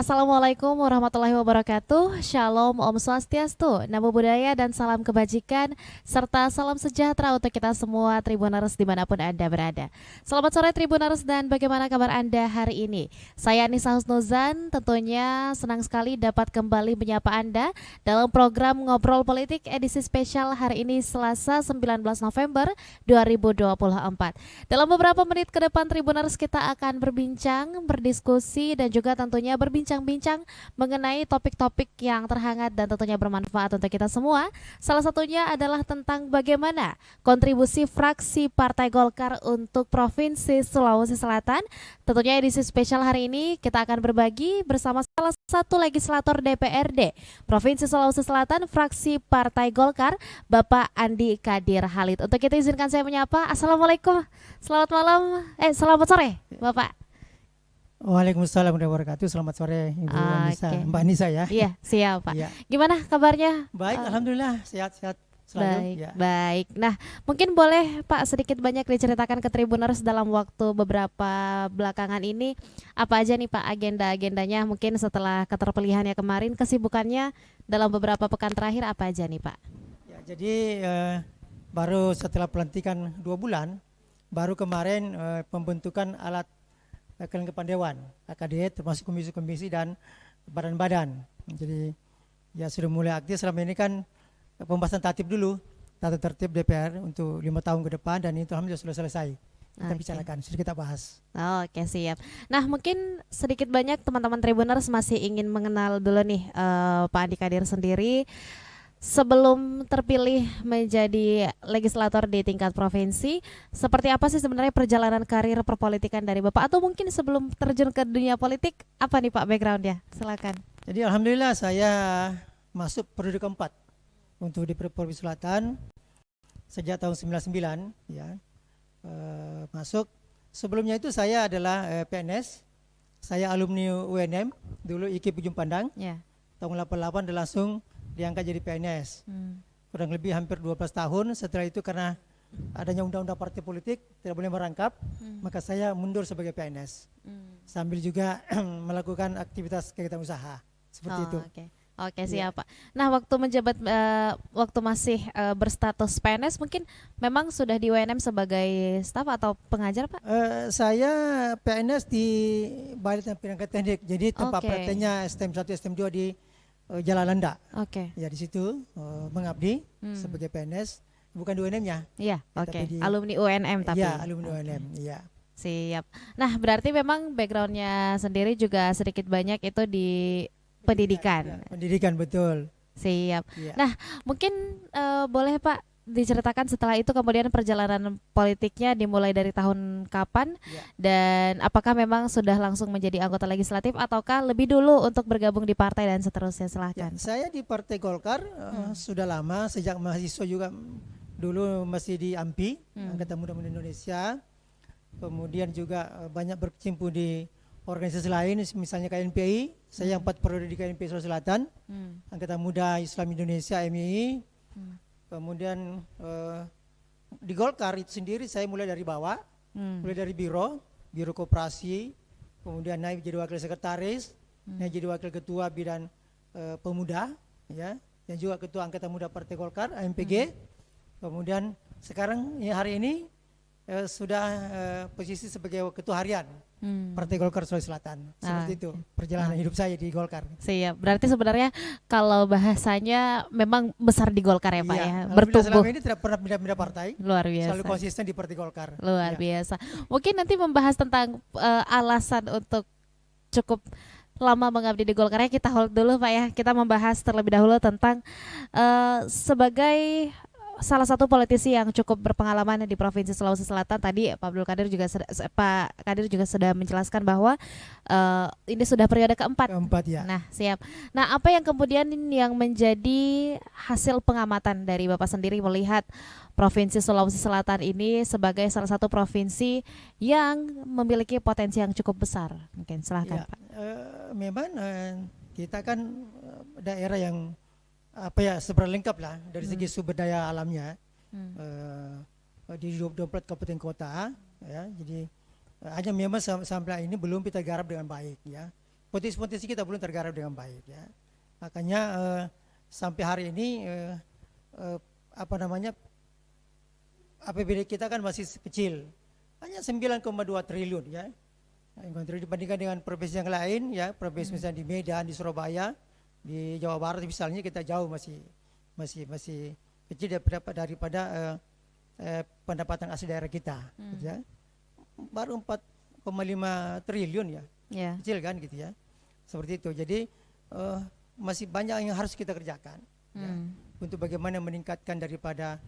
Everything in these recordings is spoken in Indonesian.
Assalamualaikum warahmatullahi wabarakatuh. Shalom, Om Swastiastu, Namo Buddhaya dan salam kebajikan serta salam sejahtera untuk kita semua Tribuners dimanapun Anda berada. Selamat sore Tribuners, dan bagaimana kabar Anda hari ini? Saya Nisa Husnuzan, tentunya senang sekali dapat kembali menyapa Anda dalam program Ngobrol Politik edisi spesial hari ini Selasa 19 November 2024. Dalam beberapa menit ke depan Tribuners, kita akan berbincang, berdiskusi dan juga tentunya berbincang-bincang mengenai topik-topik yang terhangat dan tentunya bermanfaat untuk kita semua. Salah satunya adalah tentang bagaimana kontribusi fraksi Partai Golkar untuk Provinsi Sulawesi Selatan. Tentunya edisi spesial hari ini kita akan berbagi bersama salah satu legislator DPRD Provinsi Sulawesi Selatan fraksi Partai Golkar, Bapak Andi Kadir Halid. Untuk itu izinkan saya menyapa. Assalamualaikum, selamat malam, selamat sore Bapak. Waalaikumsalam warahmatullahi wabarakatuh. Selamat sore Ibu Anissa, Mbak Anissa ya. Iya, siap Pak. Iya. Gimana kabarnya? Baik, alhamdulillah sehat-sehat selalu. Baik, Ya. baik. Nah, mungkin boleh Pak sedikit banyak diceritakan ke Tribuners dalam waktu beberapa belakangan ini apa aja nih Pak agenda-agendanya, mungkin setelah keterpilihannya kemarin, kesibukannya dalam beberapa pekan terakhir apa aja nih Pak? Ya, jadi baru setelah pelantikan 2 bulan, baru kemarin pembentukan alat kelengkapan Dewan AKD termasuk komisi-komisi dan badan-badan. Jadi ya sudah mulai aktif. Selama ini kan pembahasan tatip dulu, tata tertib DPR untuk 5 tahun ke depan, dan itu alhamdulillah sudah selesai. Kita bicarakan, sudah kita bahas. Oke, siap. Nah, mungkin sedikit banyak teman-teman Tribuners masih ingin mengenal dulu nih Pak Andi Kadir sendiri. Sebelum terpilih menjadi legislator di tingkat provinsi, seperti apa sih sebenarnya perjalanan karir perpolitikan dari Bapak? Atau mungkin sebelum terjun ke dunia politik, apa nih Pak background-nya? Silakan. Jadi alhamdulillah saya masuk periode keempat untuk di Provinsi Selatan sejak tahun 99 ya. Masuk. Sebelumnya itu saya adalah PNS. Saya alumni UNM, dulu IKIP Ujung Pandang. Ya. Tahun 88 dan langsung diangkat jadi PNS. Kurang lebih hampir 12 tahun. Setelah itu karena adanya undang-undang partai politik tidak boleh merangkap, maka saya mundur sebagai PNS. Sambil juga melakukan aktivitas kegiatan usaha. Seperti itu. Oke, siap Pak. Nah, waktu menjabat waktu masih berstatus PNS, mungkin memang sudah di UNM sebagai staf atau pengajar Pak? Saya PNS di Balai Pendidikan Teknik. Jadi tempat prakteknya STM 1, STM 2 di Jalan Landa. Ya di situ mengabdi sebagai PNS, bukan di UNM-nya. Iya, alumni UNM tapi. Iya, alumni UNM. Iya. Siap. Nah, berarti memang backgroundnya sendiri juga sedikit banyak itu di pendidikan. Ya, pendidikan betul. Siap. Ya. Nah, mungkin boleh Pak diceritakan setelah itu kemudian perjalanan politiknya dimulai dari tahun kapan, dan apakah memang sudah langsung menjadi anggota legislatif ataukah lebih dulu untuk bergabung di partai dan seterusnya? Silahkan. Ya, saya di Partai Golkar sudah lama, sejak mahasiswa juga, dulu masih di AMPI, Angkatan Muda Indonesia. Kemudian juga banyak berkecimpung di organisasi lain, misalnya KNPI. Saya 4 periode di KNPI Sulawesi Selatan, Angkatan Muda Islam Indonesia MII. Kemudian di Golkar itu sendiri saya mulai dari bawah, mulai dari biro koperasi, kemudian naik jadi wakil sekretaris, naik jadi wakil ketua bidang pemuda, ya, dan juga ketua Angkatan Muda Partai Golkar AMPG. Kemudian sekarang hari ini sudah posisi sebagai ketua harian Partai Golkar Sulawesi Selatan. Seperti itu perjalanan hidup saya di Golkar. Siap. Berarti sebenarnya kalau bahasanya memang besar di Golkar ya Pak, ya. Bertumbuh. Selama ini tidak pernah pindah-pindah partai. Luar biasa. Selalu konsisten di Partai Golkar. Luar biasa. Mungkin nanti membahas tentang alasan untuk cukup lama mengabdi di Golkar, ya. Kita hold dulu Pak, ya. Kita membahas terlebih dahulu tentang sebagai salah satu politisi yang cukup berpengalaman di Provinsi Sulawesi Selatan. Tadi Pak Kadir juga sudah menjelaskan bahwa ini sudah periode keempat. Ya. Nah, siap. Nah, apa yang kemudian yang menjadi hasil pengamatan dari Bapak sendiri melihat Provinsi Sulawesi Selatan ini sebagai salah satu provinsi yang memiliki potensi yang cukup besar? Mungkin silahkan Pak. Memang kita kan daerah yang seberapa lengkap lah dari segi sumber daya alamnya, di 24 kabupaten kota, ya. Jadi hanya memang sampai ini belum kita garap dengan baik, ya. potensi kita belum tergarap dengan baik ya. Makanya sampai hari ini APBD kita kan masih kecil, hanya 9,2 triliun ya. Dibandingkan dengan provinsi yang lain ya, provinsi misalnya di Medan, di Surabaya, di Jawa Barat misalnya kita jauh masih kecil daripada pendapatan asli daerah kita, gitu ya. Baru 4,5 triliun ya, kecil kan gitu ya, seperti itu. Jadi masih banyak yang harus kita kerjakan ya, untuk bagaimana meningkatkan daripada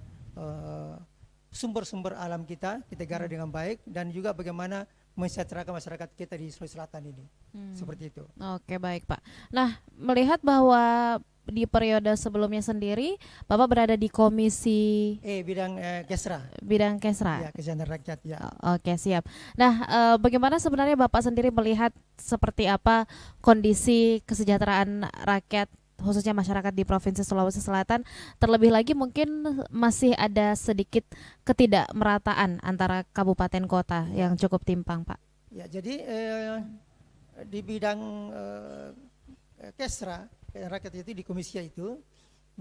sumber-sumber alam kita garap dengan baik, dan juga bagaimana mensejahterakan masyarakat kita di Sulawesi Selatan ini, seperti itu. Oke, baik Pak. Nah, melihat bahwa di periode sebelumnya sendiri Bapak berada di komisi bidang Kesra. Bidang Kesra. Ya, Kesejahteraan Rakyat ya. Oke, siap. Nah, bagaimana sebenarnya Bapak sendiri melihat seperti apa kondisi kesejahteraan rakyat khususnya masyarakat di Provinsi Sulawesi Selatan, terlebih lagi mungkin masih ada sedikit ketidakmerataan antara kabupaten kota yang cukup timpang, Pak. Ya, jadi di bidang Kesra rakyat itu di komisi itu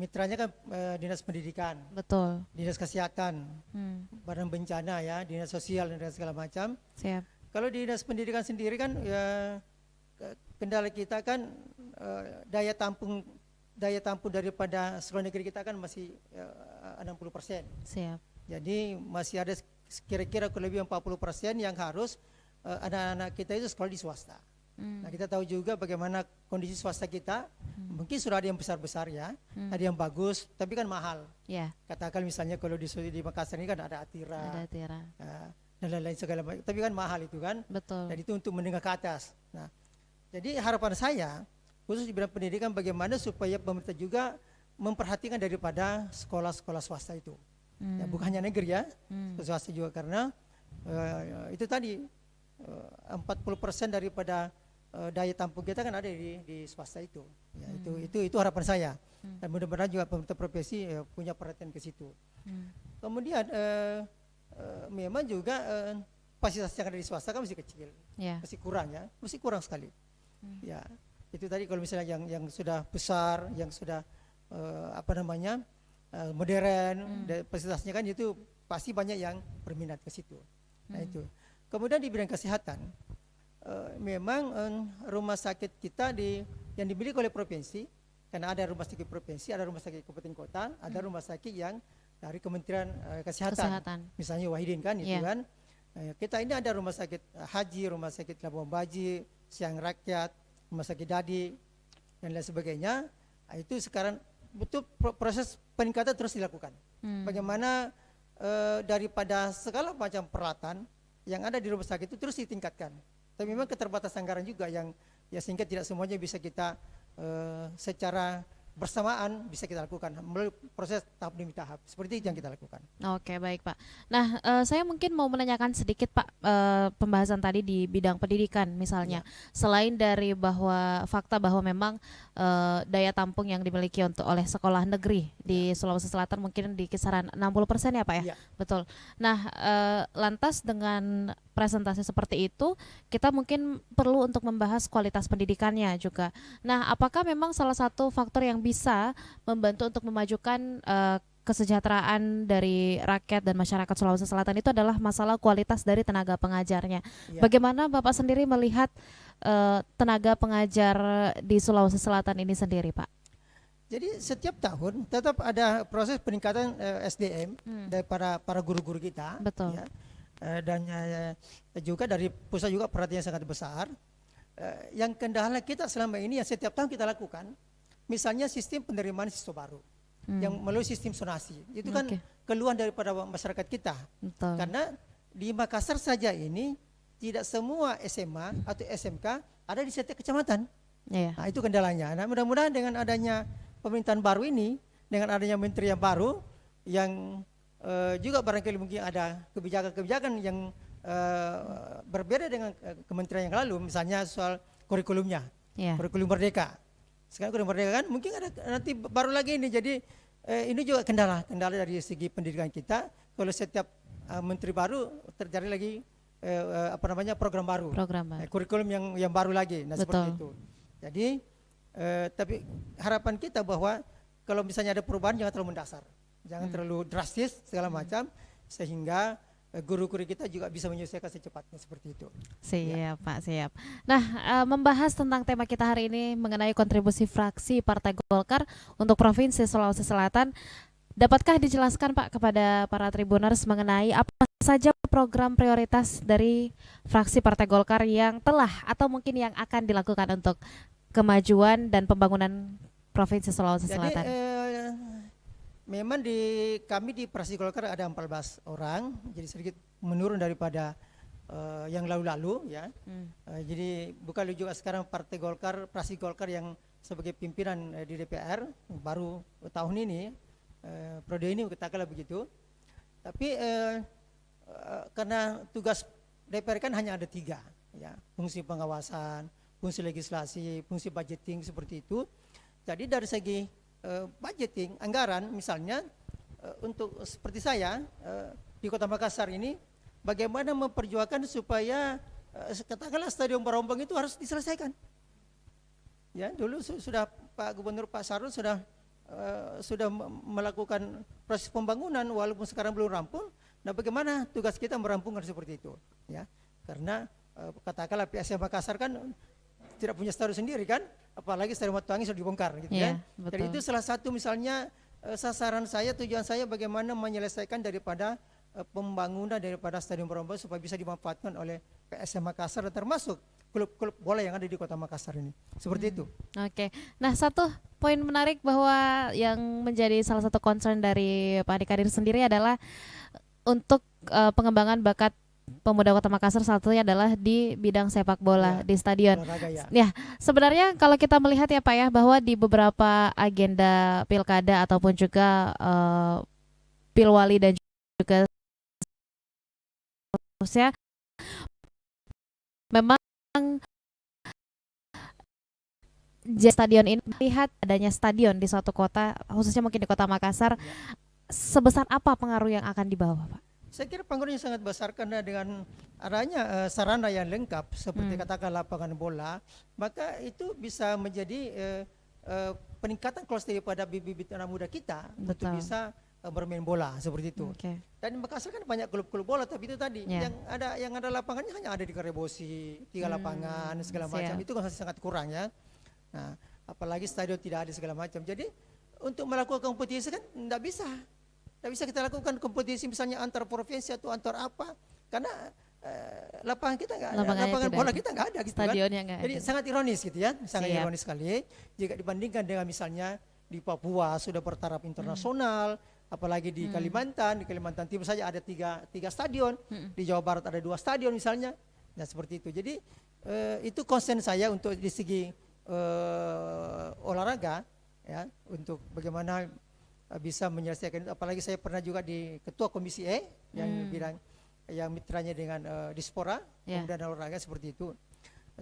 mitranya kan dinas pendidikan, betul, dinas kesehatan, badan bencana ya, dinas sosial dan segala macam. Siap. Kalau di dinas pendidikan sendiri kan ya, kendala kita kan daya tampung daripada sekolah negeri kita kan masih 60%. Siap. Jadi masih ada kira-kira lebih 40% yang harus anak-anak kita itu sekolah di swasta. Nah, kita tahu juga bagaimana kondisi swasta kita. Mungkin sudah ada yang besar-besar ya, ada yang bagus, tapi kan mahal. Yeah. Katakan misalnya kalau di Makassar ini kan ada Atira, dan lain-lain segala macam, tapi kan mahal itu kan. Betul. Dan itu untuk menengah ke atas. Nah, jadi harapan saya khusus di bidang pendidikan bagaimana supaya pemerintah juga memperhatikan daripada sekolah-sekolah swasta itu. Ya, bukan hanya negeri ya, swasta juga, karena itu tadi 40% daripada daya tampung kita kan ada di swasta itu. Ya, itu harapan saya. Dan mudah-mudahan juga pemerintah provinsi punya perhatian ke situ. Kemudian memang juga fasilitas yang ada di swasta kan masih kecil, masih kurang ya, masih kurang sekali. Ya, itu tadi kalau misalnya yang sudah besar, yang sudah modern, fasilitasnya kan itu pasti banyak yang berminat ke situ. Nah itu. Kemudian di bidang kesehatan, memang rumah sakit kita yang dimiliki oleh provinsi, karena ada rumah sakit provinsi, ada rumah sakit kabupaten kota, ada rumah sakit yang dari Kementerian Kesehatan. Misalnya Wahidin kan, itu kan. Kita ini ada rumah sakit haji, rumah sakit Labuan Baji, Siang Rakyat, rumah sakit Dadi, dan lain sebagainya. Itu sekarang betul proses peningkatan terus dilakukan. Bagaimana daripada segala macam peralatan yang ada di rumah sakit itu terus ditingkatkan. Tapi memang keterbatasan anggaran juga yang ya sehingga tidak semuanya bisa kita secara bersamaan bisa kita lakukan melalui proses tahap demi tahap. Seperti itu yang kita lakukan. Oke, baik Pak. Nah, saya mungkin mau menanyakan sedikit Pak, pembahasan tadi di bidang pendidikan misalnya. Selain dari fakta bahwa memang daya tampung yang dimiliki oleh sekolah negeri di Sulawesi Selatan mungkin di kisaran 60% ya Pak ya? Betul. Nah, lantas dengan presentasi seperti itu, kita mungkin perlu untuk membahas kualitas pendidikannya juga. Nah, apakah memang salah satu faktor yang bisa membantu untuk memajukan kesejahteraan dari rakyat dan masyarakat Sulawesi Selatan itu adalah masalah kualitas dari tenaga pengajarnya. Bagaimana Bapak sendiri melihat tenaga pengajar di Sulawesi Selatan ini sendiri, Pak? Jadi setiap tahun tetap ada proses peningkatan SDM dari para guru-guru kita. Betul. Ya. Dan juga dari pusat juga perhatian sangat besar. Yang kendala kita selama ini yang setiap tahun kita lakukan, misalnya sistem penerimaan siswa baru yang melalui sistem sonasi, itu kan keluhan daripada masyarakat kita. Betul. Karena di Makassar saja ini tidak semua SMA atau SMK ada di setiap kecamatan. Nah, itu kendalanya. Nah, mudah-mudahan dengan adanya pemerintahan baru ini, dengan adanya menteri yang baru yang juga barangkali mungkin ada kebijakan-kebijakan yang berbeda dengan kementerian yang lalu, misalnya soal kurikulumnya, kurikulum merdeka. Sekarang kurikulum merdeka kan mungkin ada nanti baru lagi ini. Jadi ini juga kendala dari segi pendidikan kita. Kalau setiap menteri baru terjadi lagi apa namanya program baru, Program baru. kurikulum yang baru lagi. Nah seperti Betul. itu. Jadi tapi harapan kita bahwa kalau misalnya ada perubahan jangan terlalu mendasar, jangan terlalu drastis segala macam, sehingga guru-guru kita juga bisa menyelesaikan secepatnya seperti itu. Siap Pak, siap. Nah, membahas tentang tema kita hari ini mengenai kontribusi fraksi Partai Golkar untuk Provinsi Sulawesi Selatan. Dapatkah dijelaskan Pak kepada para Tribuners mengenai apa saja program prioritas dari fraksi Partai Golkar yang telah atau mungkin yang akan dilakukan untuk kemajuan dan pembangunan Provinsi Sulawesi Jadi Selatan? memang kami di fraksi Golkar ada 14 orang, jadi sedikit menurun daripada yang lalu-lalu ya. Jadi bukan juga sekarang Partai Golkar, fraksi Golkar yang sebagai pimpinan di DPR baru tahun ini, periode ini katakanlah begitu. Tapi karena tugas DPR kan hanya ada 3 ya, fungsi pengawasan, fungsi legislasi, fungsi budgeting seperti itu. Jadi dari segi budgeting, anggaran misalnya, untuk seperti saya di Kota Makassar ini, bagaimana memperjuangkan supaya katakanlah Stadion Barombong itu harus diselesaikan. Ya, dulu sudah Pak Gubernur Pak Sarul sudah melakukan proses pembangunan walaupun sekarang belum rampung. Nah, bagaimana tugas kita merampungkan seperti itu, ya? Karena katakanlah PSM Makassar kan tidak punya stadion sendiri kan, apalagi Stadion Watuangi sudah dibongkar gitu kan. Jadi itu salah satu misalnya sasaran saya, tujuan saya bagaimana menyelesaikan daripada pembangunan daripada Stadion Barombong supaya bisa dimanfaatkan oleh PSM Makassar dan termasuk klub-klub bola yang ada di Kota Makassar ini. Seperti itu. Oke. Nah, satu poin menarik bahwa yang menjadi salah satu concern dari Pak Adi Kadir sendiri adalah untuk pengembangan bakat pemuda Kota Makassar, salah satunya adalah di bidang sepak bola di stadion. Ya, sebenarnya kalau kita melihat ya Pak ya, bahwa di beberapa agenda pilkada ataupun juga pilwali dan juga seterusnya, memang stadion ini, melihat adanya stadion di suatu kota, khususnya mungkin di Kota Makassar, sebesar apa pengaruh yang akan dibawa Pak? Saya kira pengaruhnya sangat besar karena dengan adanya sarana yang lengkap seperti katakan lapangan bola, maka itu bisa menjadi peningkatan kualitas daripada bibit-bibit anak muda kita untuk bisa bermain bola seperti itu. Dan di Makassar kan banyak klub-klub bola, tapi itu tadi yang ada lapangannya hanya ada di Karebosi, 3 lapangan segala macam, itu masih sangat kurang ya. Nah, apalagi stadion tidak ada segala macam. Jadi untuk melakukan kompetisi kan tidak bisa. Tidak bisa kita lakukan kompetisi misalnya antar provinsi atau antar apa, karena lapangan kita nggak ada, lapangan bola kita nggak ada gitu kan. Jadi sangat ironis gitu ya, sangat ironis sekali jika dibandingkan dengan misalnya di Papua sudah bertaraf internasional, apalagi di Kalimantan Timur saja ada tiga stadion, di Jawa Barat ada 2 stadion misalnya. Nah seperti itu. Jadi itu concern saya untuk di segi olahraga ya, untuk bagaimana bisa menyelesaikan itu. Apalagi saya pernah juga di ketua komisi E yang bidang yang mitranya dengan Dispora pemuda dan olahraga seperti itu.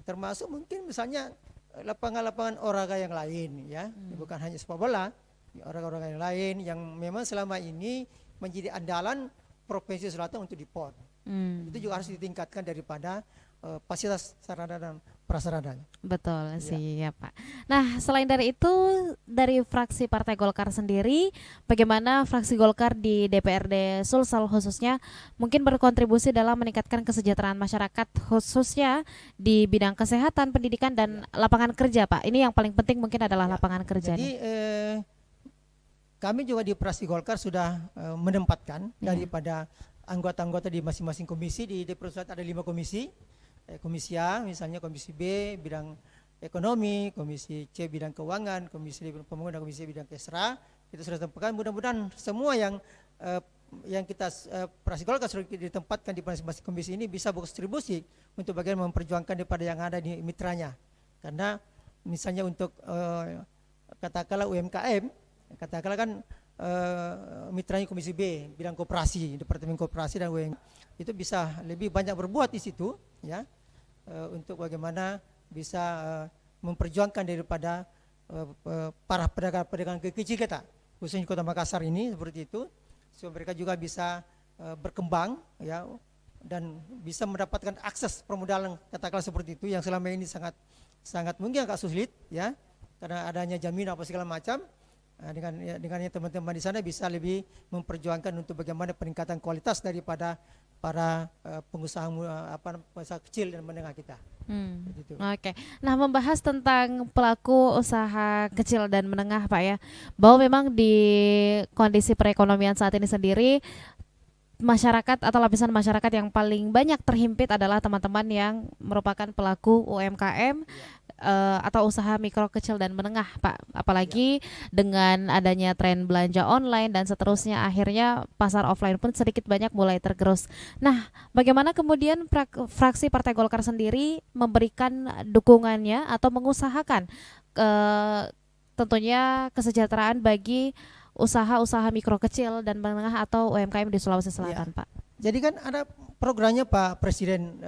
Termasuk mungkin misalnya lapangan-lapangan olahraga yang lain ya, bukan hanya sepak bola, olahraga yang lain yang memang selama ini menjadi andalan Provinsi Selatan untuk di PON. Itu juga harus ditingkatkan daripada fasilitas sarana dan prasarana. Betul sih ya Pak. Nah, selain dari itu, dari fraksi Partai Golkar sendiri, bagaimana fraksi Golkar di DPRD Sulsel khususnya mungkin berkontribusi dalam meningkatkan kesejahteraan masyarakat khususnya di bidang kesehatan, pendidikan dan lapangan kerja Pak. Ini yang paling penting mungkin adalah lapangan kerja. Jadi kami juga di fraksi Golkar sudah menempatkan daripada anggota-anggota di masing-masing komisi. Di DPR ada 5 komisi. Komisi A misalnya, komisi B bidang ekonomi, komisi C bidang keuangan, komisi D pembangunan, komisi bidang kesra. Kita sudah tempatkan, mudah-mudahan semua yang kita fraksi Golkar sudah ditempatkan di masing-masing komisi ini bisa berkontribusi untuk bagian memperjuangkan daripada yang ada di mitranya. Karena misalnya untuk katakanlah UMKM, katakanlah kan mitranya komisi B bidang koperasi, departemen koperasi dan UMKM, itu bisa lebih banyak berbuat di situ ya, untuk bagaimana bisa memperjuangkan daripada para pedagang kecil kita khususnya di Kota Makassar ini seperti itu, supaya mereka juga bisa berkembang ya, dan bisa mendapatkan akses permodalan katakanlah seperti itu yang selama ini sangat mungkin agak sulit ya karena adanya jaminan apa segala macam. Dengan teman-teman di sana bisa lebih memperjuangkan untuk bagaimana peningkatan kualitas daripada para pengusaha kecil dan menengah kita. Gitu. Oke. Nah, membahas tentang pelaku usaha kecil dan menengah, Pak ya, bahwa memang di kondisi perekonomian saat ini sendiri masyarakat atau lapisan masyarakat yang paling banyak terhimpit adalah teman-teman yang merupakan pelaku UMKM atau usaha mikro kecil dan menengah, Pak. Apalagi dengan adanya tren belanja online dan seterusnya, akhirnya pasar offline pun sedikit banyak mulai tergerus. Nah, bagaimana kemudian fraksi Partai Golkar sendiri memberikan dukungannya atau mengusahakan tentunya kesejahteraan bagi usaha-usaha mikro kecil dan menengah atau UMKM di Sulawesi Selatan, Pak? Jadi kan ada programnya Pak Presiden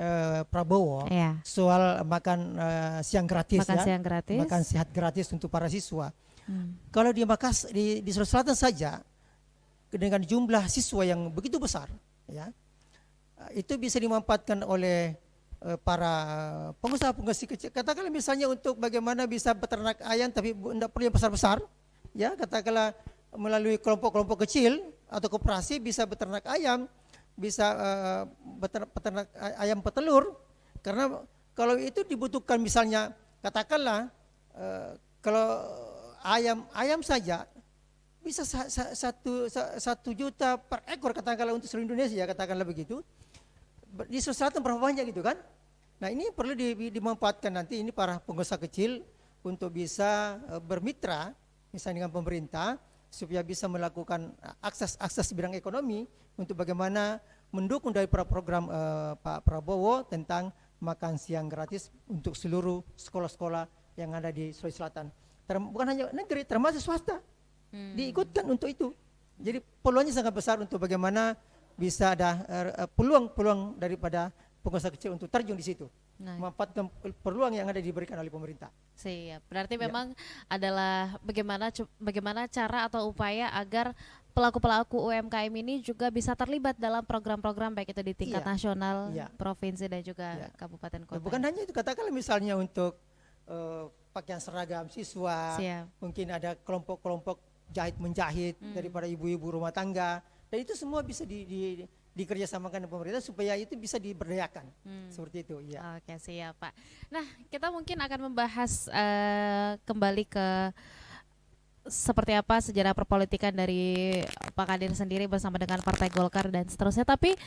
Prabowo soal makan siang gratis, makan sehat gratis untuk para siswa. Kalau di Makassar, di Sulawesi Selatan saja dengan jumlah siswa yang begitu besar, ya itu bisa dimanfaatkan oleh para pengusaha-pengusaha kecil. Katakanlah misalnya untuk bagaimana bisa beternak ayam tapi tidak perlu yang besar-besar, ya katakanlah melalui kelompok-kelompok kecil atau koperasi bisa beternak ayam, bisa beternak ayam petelur. Karena kalau itu dibutuhkan misalnya katakanlah kalau ayam saja bisa 1 juta per ekor katakanlah untuk seluruh Indonesia, katakanlah begitu. Di Sulawesi Selatan berapa banyak gitu kan? Nah ini perlu dimanfaatkan nanti ini para pengusaha kecil untuk bisa bermitra misalnya dengan pemerintah supaya bisa melakukan akses bidang ekonomi untuk bagaimana mendukung dari program Pak Prabowo tentang makan siang gratis untuk seluruh sekolah-sekolah yang ada di Sulawesi Selatan. Bukan hanya negeri, termasuk swasta diikutkan untuk itu. Jadi peluangnya sangat besar untuk bagaimana bisa ada peluang daripada pengusaha kecil untuk terjun di situ, memanfaatkan peluang yang ada diberikan oleh pemerintah. Siap. Berarti memang adalah bagaimana cara atau upaya agar pelaku-pelaku UMKM ini juga bisa terlibat dalam program-program baik itu di tingkat nasional, provinsi dan juga kabupaten kota. Bukan hanya itu, katakanlah misalnya untuk pakaian seragam siswa, mungkin ada kelompok-kelompok jahit-menjahit daripada ibu-ibu rumah tangga, dan itu semua bisa dikerjasamakan dengan pemerintah supaya itu bisa diberdayakan seperti itu. Ya. Oke, siap Pak. Nah, kita mungkin akan membahas kembali ke seperti apa sejarah perpolitikan dari Pak Kadir sendiri bersama dengan Partai Golkar dan seterusnya. Tapi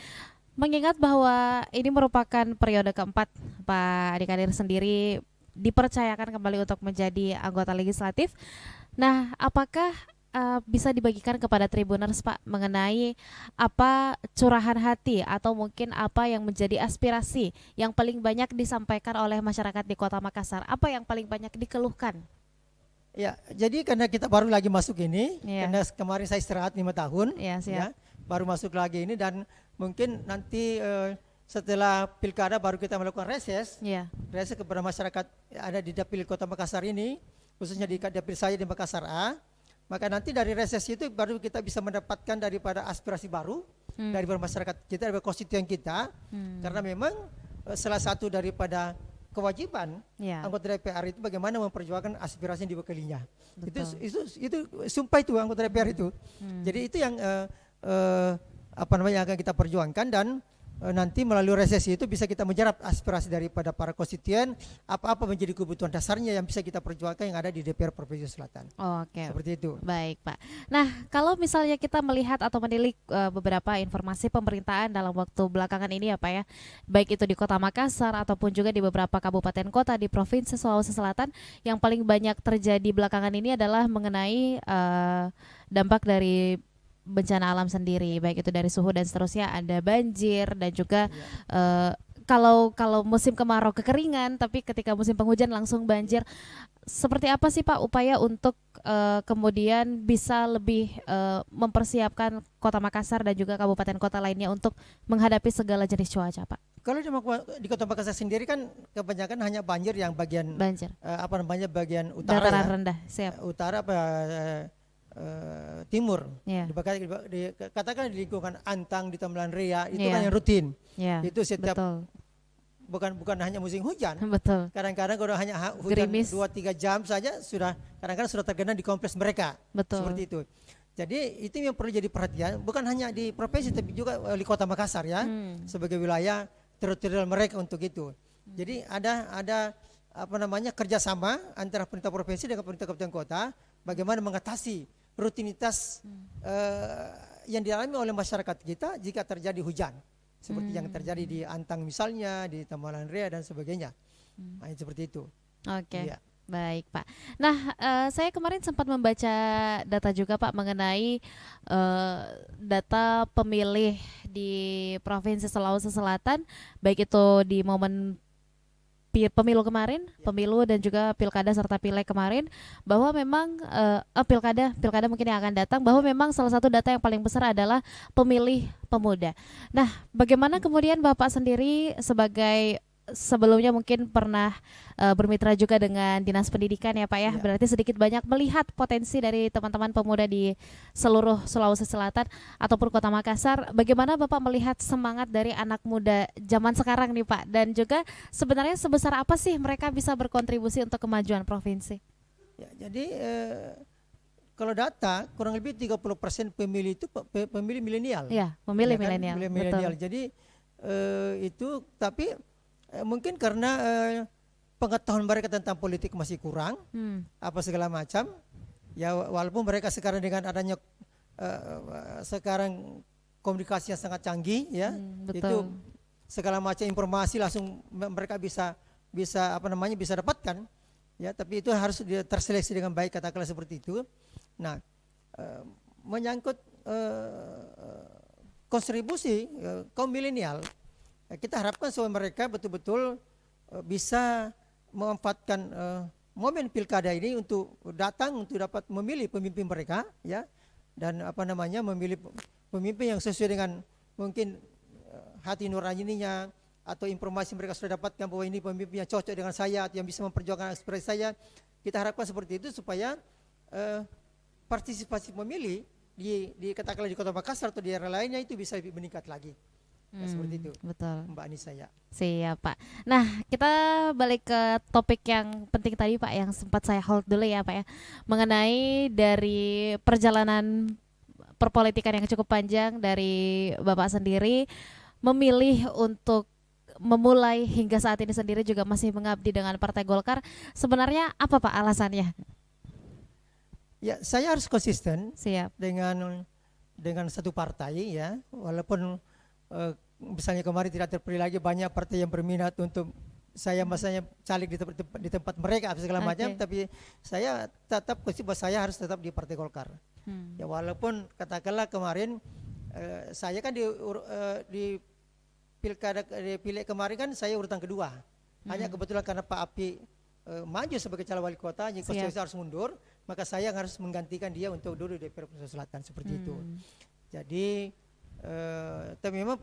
mengingat bahwa ini merupakan periode keempat Pak Adi Kadir sendiri dipercayakan kembali untuk menjadi anggota legislatif. Nah, apakah bisa dibagikan kepada Tribuners Pak mengenai apa curahan hati atau mungkin apa yang menjadi aspirasi yang paling banyak disampaikan oleh masyarakat di Kota Makassar? Apa yang paling banyak dikeluhkan? Ya, jadi karena kita baru lagi masuk ini, karena kemarin saya istirahat 5 tahun, baru masuk lagi ini dan mungkin nanti setelah pilkada baru kita melakukan reses kepada masyarakat ada di Dapil Kota Makassar ini, khususnya di Dapil saya di Makassar A. Maka nanti dari reses itu baru kita bisa mendapatkan daripada aspirasi baru dari masyarakat kita, dari konstituen kita, karena memang salah satu daripada kewajiban anggota DPR itu bagaimana memperjuangkan aspirasi yang diwakilinya. Itu sumpah itu anggota DPR itu. Jadi itu yang akan kita perjuangkan dan nanti melalui resesi itu bisa kita menjerap aspirasi daripada para konstituen, apa-apa menjadi kebutuhan dasarnya yang bisa kita perjuangkan yang ada di DPR Provinsi Selatan. Oke. Seperti itu. Baik, Pak. Nah, kalau misalnya kita melihat atau menilik beberapa informasi pemerintahan dalam waktu belakangan ini ya Pak ya, baik itu di Kota Makassar ataupun juga di beberapa kabupaten kota di Provinsi Sulawesi Selatan, yang paling banyak terjadi belakangan ini adalah mengenai dampak dari bencana alam sendiri, baik itu dari suhu dan seterusnya, ada banjir dan juga kalau musim kemarau kekeringan, tapi ketika musim penghujan langsung banjir. Seperti apa sih Pak upaya untuk kemudian bisa lebih mempersiapkan Kota Makassar dan juga kabupaten kota lainnya untuk menghadapi segala jenis cuaca, Pak? Kalau di Kota Makassar sendiri kan kebanyakan hanya banjir yang bagian bagian utara, dataran rendah, utara Timur. Yeah. Katakan di lingkungan Antang, di Tambelan Rea, itu kan Yeah. yang rutin. Yeah. Itu setiap Betul. bukan hanya musim hujan. Betul. Kadang-kadang kalau hanya hujan Gerimis. 2-3 jam saja kadang-kadang sudah tergenang di kompleks mereka. Betul. Seperti itu. Jadi itu yang perlu jadi perhatian, bukan hanya di provinsi tapi juga wali kota Makassar ya, sebagai wilayah teritorial mereka untuk itu. Jadi ada kerjasama antara pemerintah provinsi dengan pemerintah kabupaten kota, bagaimana mengatasi rutinitas yang dialami oleh masyarakat kita jika terjadi hujan, seperti yang terjadi di Antang misalnya, di Tambalan Rea dan sebagainya. Nah, seperti itu. Oke. Iya. Baik Pak. Nah, saya kemarin sempat membaca data juga Pak mengenai data pemilih di Provinsi Sulawesi Selatan, baik itu di momen pemilu kemarin, pemilu dan juga pilkada serta pileg kemarin, bahwa memang pilkada mungkin yang akan datang, bahwa memang salah satu data yang paling besar adalah pemilih pemuda. Nah, bagaimana kemudian Bapak sendiri sebagai sebelumnya mungkin pernah bermitra juga dengan Dinas Pendidikan ya Pak ya, berarti sedikit banyak melihat potensi dari teman-teman pemuda di seluruh Sulawesi Selatan ataupun Kota Makassar. Bagaimana Bapak melihat semangat dari anak muda zaman sekarang nih Pak, dan juga sebenarnya sebesar apa sih mereka bisa berkontribusi untuk kemajuan provinsi? Ya, jadi kalau data kurang lebih 30% pemilih itu pemilih milenial. Ya, pemilih Ya kan? milenial. Milenial. Jadi itu tapi mungkin karena pengetahuan mereka tentang politik masih kurang, apa segala macam. Ya walaupun mereka sekarang dengan adanya sekarang komunikasi yang sangat canggih, ya, itu segala macam informasi langsung mereka bisa bisa dapatkan. Ya, tapi itu harus terseleksi dengan baik, katakanlah seperti itu. Nah, menyangkut kontribusi kaum milenial, kita harapkan supaya mereka betul-betul bisa memanfaatkan momen pilkada ini untuk datang untuk dapat memilih pemimpin mereka, ya, dan memilih pemimpin yang sesuai dengan mungkin hati nuraninya atau informasi mereka sudah dapatkan bahwa ini pemimpin yang cocok dengan saya, yang bisa memperjuangkan aspirasi saya. Kita harapkan seperti itu supaya partisipasi pemilih di katakanlah di Kota Makassar atau di daerah lainnya itu bisa meningkat lagi. Ya, seperti itu. Betul. Mbak Anissa ya. Siap Pak. Nah, kita balik ke topik yang penting tadi Pak, yang sempat saya hold dulu ya Pak ya, mengenai dari perjalanan perpolitikan yang cukup panjang dari Bapak sendiri memilih untuk memulai hingga saat ini sendiri juga masih mengabdi dengan Partai Golkar. Sebenarnya apa Pak alasannya? Ya, saya harus konsisten. Siap. dengan satu partai, ya, walaupun misalnya kemarin tidak terpilih lagi, banyak partai yang berminat untuk saya masanya caleg di tempat mereka segala macam, tapi saya tetap bahwa saya harus tetap di Partai Golkar. Ya, walaupun katakanlah kemarin saya kan di pilkada di pileg kemarin kan saya urutan kedua. Hanya kebetulan karena Pak Api maju sebagai calon wali kota, jadi konstitusi harus mundur, maka saya harus menggantikan dia untuk duduk di DPR Sulawesi Selatan, seperti itu. Jadi tapi memang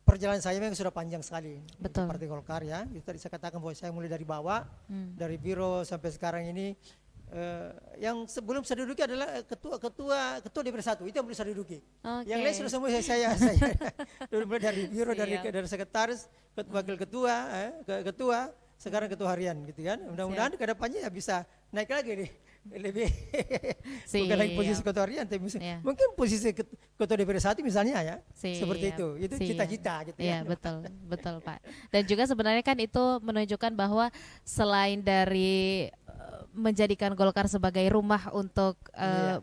perjalanan saya memang sudah panjang sekali di Partai Golkar, ya. Itu tadi saya katakan bahwa saya mulai dari bawah, dari biro sampai sekarang ini. Yang sebelum saya duduki adalah ketua DPR 1, itu yang belum saya duduki. Yang lain sudah semua saya mulai dari biro, dari sekretaris, wakil ketua, sekarang ketua harian, gitu kan. Mudah-mudahan kedepannya ya bisa naik lagi nih, lebih bukan lagi posisi ketua harian, tapi mungkin posisi ketua DPR 1 misalnya, ya. Seperti itu cita-cita gitu ya. Betul Pak. Dan juga sebenarnya kan itu menunjukkan bahwa selain dari menjadikan Golkar sebagai rumah untuk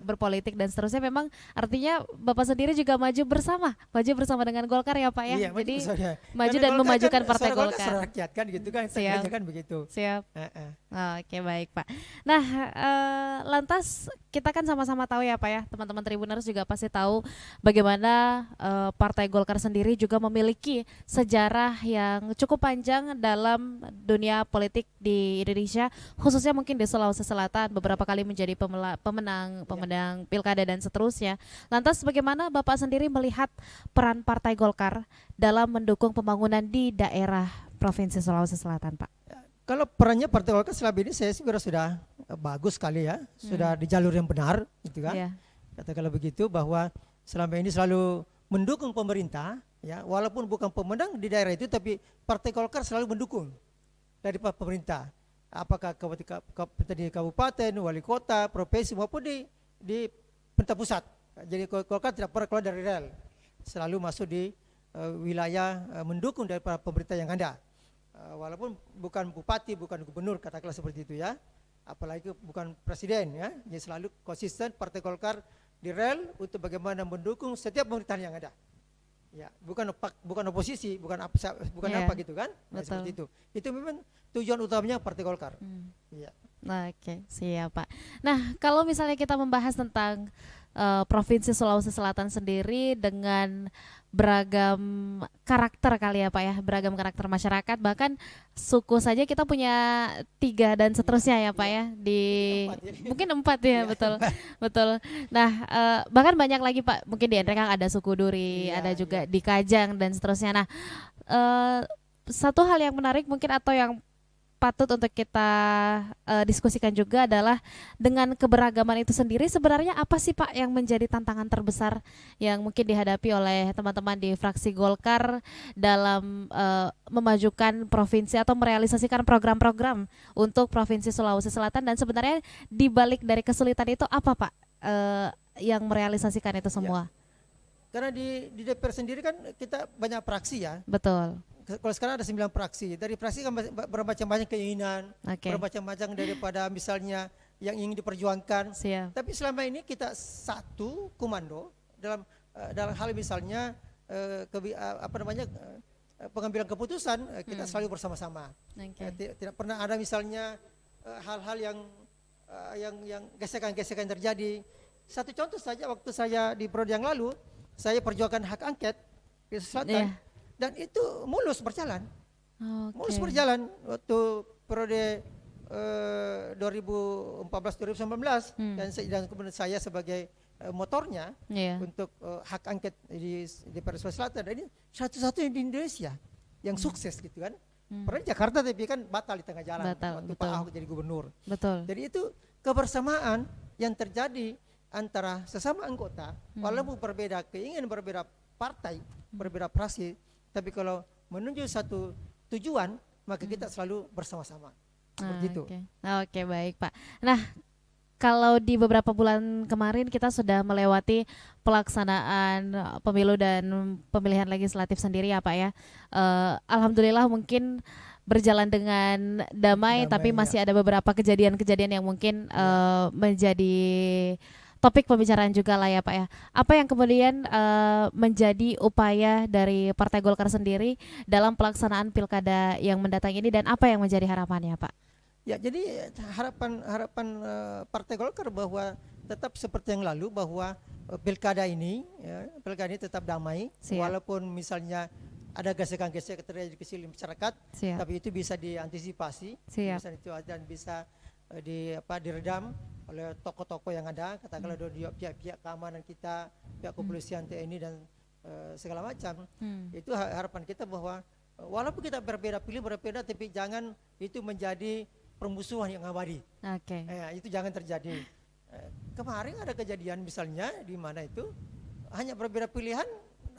berpolitik dan seterusnya, memang artinya Bapak sendiri juga maju bersama dengan Golkar ya Pak ya. Iya, jadi maju dan memajukan Partai Golkar. Suara rakyat kan gitu kan, Siap. kan begitu. Siap. Oke, baik Pak. Nah, lantas kita kan sama-sama tahu ya Pak ya, teman-teman Tribuners juga pasti tahu bagaimana Partai Golkar sendiri juga memiliki sejarah yang cukup panjang dalam dunia politik di Indonesia, khususnya mungkin di Sulawesi Selatan, beberapa kali menjadi pemenang pilkada dan seterusnya. Lantas bagaimana Bapak sendiri melihat peran Partai Golkar dalam mendukung pembangunan di daerah Provinsi Sulawesi Selatan, Pak? Kalau perannya Partai Golkar selama ini saya kira sudah bagus sekali ya, sudah di jalur yang benar, gitu kan? Iya. Katakanlah begitu bahwa selama ini selalu mendukung pemerintah, ya, walaupun bukan pemenang di daerah itu, tapi Partai Golkar selalu mendukung dari pemerintah. Apakah di kabupaten, wali kota, provinsi maupun di pemerintah pusat. Jadi Golkar tidak pernah keluar dari rel, selalu masuk di wilayah mendukung dari pemerintah yang ada. Walaupun bukan bupati, bukan gubernur, katakanlah seperti itu ya, apalagi bukan presiden ya, jadi selalu konsisten Partai Golkar di rel untuk bagaimana mendukung setiap pemerintahan yang ada, ya, bukan oposisi, bukan apa gitu kan, nah, seperti itu memang tujuan utamanya Partai Golkar. Ya. Oke, siap Pak. Nah, kalau misalnya kita membahas tentang Provinsi Sulawesi Selatan sendiri dengan beragam karakter kali ya Pak ya, beragam karakter masyarakat, bahkan suku saja kita punya 3 dan seterusnya ya Pak ya, mungkin 4 ya, betul, betul. Nah, bahkan banyak lagi Pak, mungkin di Endrekang ada suku Duri, ada juga di Kajang dan seterusnya. Nah, satu hal yang menarik mungkin atau yang patut untuk kita diskusikan juga adalah dengan keberagaman itu sendiri sebenarnya apa sih Pak yang menjadi tantangan terbesar yang mungkin dihadapi oleh teman-teman di fraksi Golkar dalam memajukan provinsi atau merealisasikan program-program untuk Provinsi Sulawesi Selatan, dan sebenarnya di balik dari kesulitan itu apa Pak yang merealisasikan itu semua? Ya. Karena di DPR sendiri kan kita banyak fraksi ya. Betul. Kalau sekarang ada 9 fraksi, dari fraksi kan bermacam-macam keinginan, bermacam-macam daripada misalnya yang ingin diperjuangkan. Siap. Tapi selama ini kita satu komando dalam hal misalnya pengambilan keputusan, kita selalu bersama-sama. Tidak pernah ada misalnya hal-hal yang gesekan-gesekan terjadi. Satu contoh saja, waktu saya di periode yang lalu saya perjuangkan hak angket di Selatan. Dan itu mulus berjalan. Mulus berjalan waktu periode 2014-2019 dan kemudian saya sebagai motornya untuk hak angket di DPR Sulawesi Selatan. Dan ini satu-satunya di Indonesia yang sukses gitu kan. Pernah di Jakarta tapi kan batal di tengah jalan waktu Pak Ahok jadi gubernur. Jadi itu kebersamaan yang terjadi antara sesama anggota, walaupun berbeda keinginan, berbeda partai, berbeda fraksi, tapi kalau menuju satu tujuan, maka kita selalu bersama-sama. Seperti itu. Oke, baik Pak. Nah, kalau di beberapa bulan kemarin kita sudah melewati pelaksanaan pemilu dan pemilihan legislatif sendiri ya Pak ya. Alhamdulillah mungkin berjalan dengan damai tapi masih ada beberapa kejadian-kejadian yang mungkin menjadi topik pembicaraan juga lah ya Pak ya. Apa yang kemudian menjadi upaya dari Partai Golkar sendiri dalam pelaksanaan pilkada yang mendatang ini dan apa yang menjadi harapannya Pak? Ya, jadi harapan Partai Golkar bahwa tetap seperti yang lalu, bahwa pilkada ini tetap damai. Walaupun misalnya ada gesekan-gesekan terjadi kecil di masyarakat, tapi itu bisa diantisipasi, dan bisa diredam oleh tokoh-tokoh yang ada, katakanlah dari pihak-pihak keamanan kita, pihak kepolisian, TNI dan segala macam. Itu harapan kita bahwa walaupun kita berbeda tapi jangan itu menjadi permusuhan yang abadi. Itu jangan terjadi. Kemarin ada kejadian misalnya di mana itu hanya berbeda pilihan,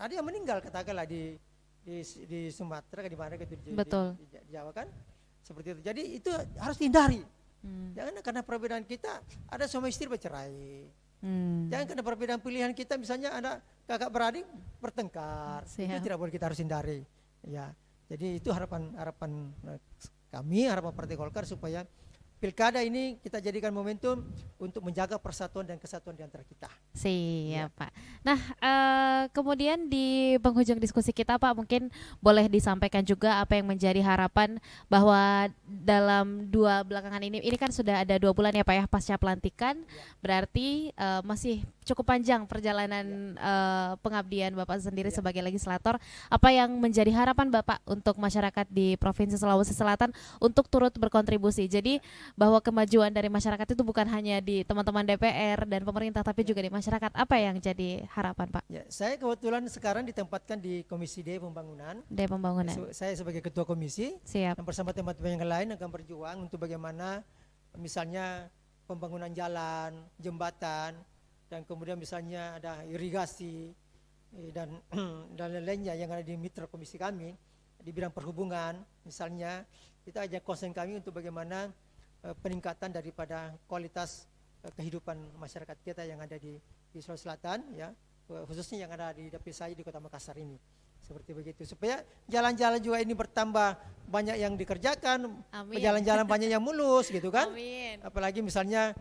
ada yang meninggal katakanlah di Sumatera, di mana gitu di Jawa kan, seperti itu. Jadi itu harus dihindari. Jangan karena perbedaan kita ada suami istri bercerai. Jangan karena perbedaan pilihan kita misalnya ada kakak beradik bertengkar. Itu tidak boleh, kita harus hindari. Ya, jadi itu harapan kami, harapan Partai Golkar supaya pilkada ini kita jadikan momentum untuk menjaga persatuan dan kesatuan di antara kita. Siap Pak. Nah, kemudian di penghujung diskusi kita Pak, mungkin boleh disampaikan juga apa yang menjadi harapan bahwa dalam 2 belakangan ini kan sudah ada 2 bulan ya Pak ya pasca pelantikan, berarti masih cukup panjang perjalanan pengabdian Bapak sendiri sebagai legislator. Apa yang menjadi harapan Bapak untuk masyarakat di Provinsi Sulawesi Selatan untuk turut berkontribusi? Jadi bahwa kemajuan dari masyarakat itu bukan hanya di teman-teman DPR dan pemerintah, tapi juga di masyarakat. Apa yang jadi harapan Pak? Ya, saya kebetulan sekarang ditempatkan di Komisi D Pembangunan. D Pembangunan. Saya sebagai ketua komisi. Siap. Dan bersama teman-teman yang lain akan berjuang untuk bagaimana misalnya pembangunan jalan, jembatan, dan kemudian misalnya ada irigasi dan lain-lainnya yang ada di mitra komisi kami di bidang perhubungan misalnya. Itu aja concern kami untuk bagaimana peningkatan daripada kualitas kehidupan masyarakat kita yang ada di Sulawesi Selatan, ya, khususnya yang ada di dapil saya di Kota Makassar ini. Seperti begitu, supaya jalan-jalan juga ini bertambah banyak yang dikerjakan, jalan-jalan banyak yang mulus gitu kan. Amin. Apalagi misalnya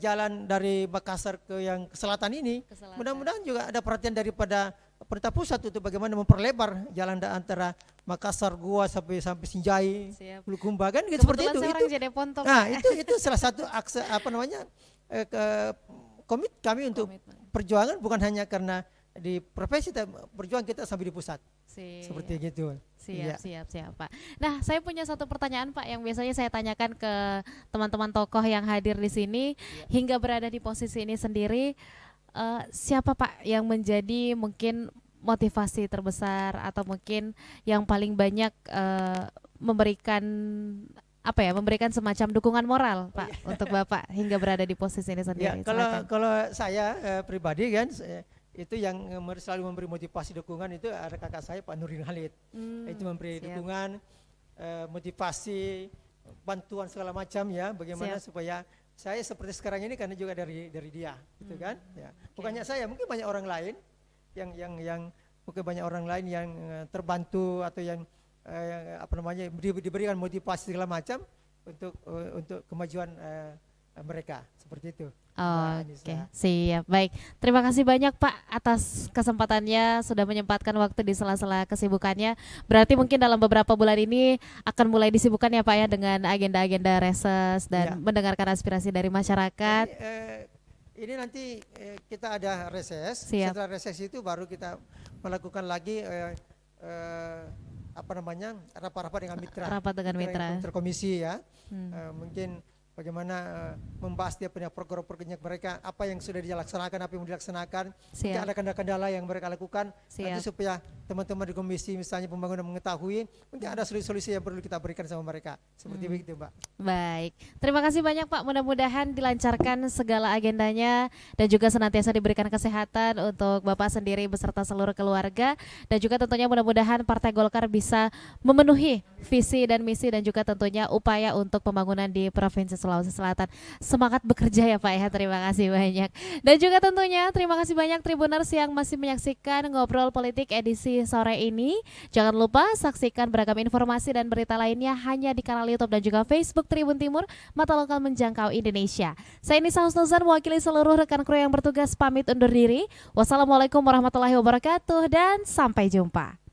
jalan dari Makassar ke yang ke selatan ini, mudah-mudahan juga ada perhatian daripada pemerintah pusat untuk bagaimana memperlebar jalan antara Makassar, Goa sampai Sinjai, Bulukumba kan gitu. Seperti itu. Nah, itu salah satu komit kami untuk perjuangan, bukan hanya karena di profesi, berjuang kita sampai di pusat. Seperti gitu. Siap Pak. Nah, saya punya satu pertanyaan Pak yang biasanya saya tanyakan ke teman-teman tokoh yang hadir di sini hingga berada di posisi ini sendiri. Siapa Pak yang menjadi mungkin motivasi terbesar atau mungkin yang paling banyak memberikan semacam dukungan moral Pak untuk Bapak hingga berada di posisi ini sendiri? Ya, kalau saya pribadi kan, itu yang selalu memberi motivasi dukungan itu ada kakak saya Pak Nurdin Halid. Itu memberi dukungan, motivasi, bantuan segala macam ya, bagaimana supaya saya seperti sekarang ini karena juga dari dia, gitu kan? Ya. Bukannya saya, mungkin banyak orang lain yang terbantu atau yang diberikan motivasi segala macam untuk kemajuan mereka, seperti itu. Oke, siap. Baik, terima kasih banyak Pak atas kesempatannya, sudah menyempatkan waktu di sela-sela kesibukannya. Berarti mungkin dalam beberapa bulan ini akan mulai disibukkan ya Pak ya dengan agenda-agenda reses dan mendengarkan aspirasi dari masyarakat. Ini nanti kita ada reses. Setelah reses itu baru kita melakukan lagi rapat-rapat dengan mitra. Rapat dengan mitra komisi ya. Mungkin bagaimana membahas dia punya program-programnya mereka, apa yang sudah dilaksanakan, apa yang mau dilaksanakan, mungkin ada kendala-kendala yang mereka lakukan, nanti supaya teman-teman di komisi misalnya pembangunan mengetahui, mungkin ada solusi-solusi yang perlu kita berikan sama mereka, seperti begitu Mbak. Baik, terima kasih banyak Pak, mudah-mudahan dilancarkan segala agendanya dan juga senantiasa diberikan kesehatan untuk Bapak sendiri beserta seluruh keluarga, dan juga tentunya mudah-mudahan Partai Golkar bisa memenuhi visi dan misi dan juga tentunya upaya untuk pembangunan di Provinsi Sulawesi Selatan. Semangat bekerja ya Pak ya, terima kasih banyak. Dan juga tentunya terima kasih banyak Tribuners yang masih menyaksikan Ngobrol Politik edisi sore ini. Jangan lupa saksikan beragam informasi dan berita lainnya hanya di kanal YouTube dan juga Facebook Tribun Timur, Mata Lokal Menjangkau Indonesia. Saya Nisa Husnuzan mewakili seluruh rekan kru yang bertugas pamit undur diri. Wassalamualaikum warahmatullahi wabarakatuh dan sampai jumpa.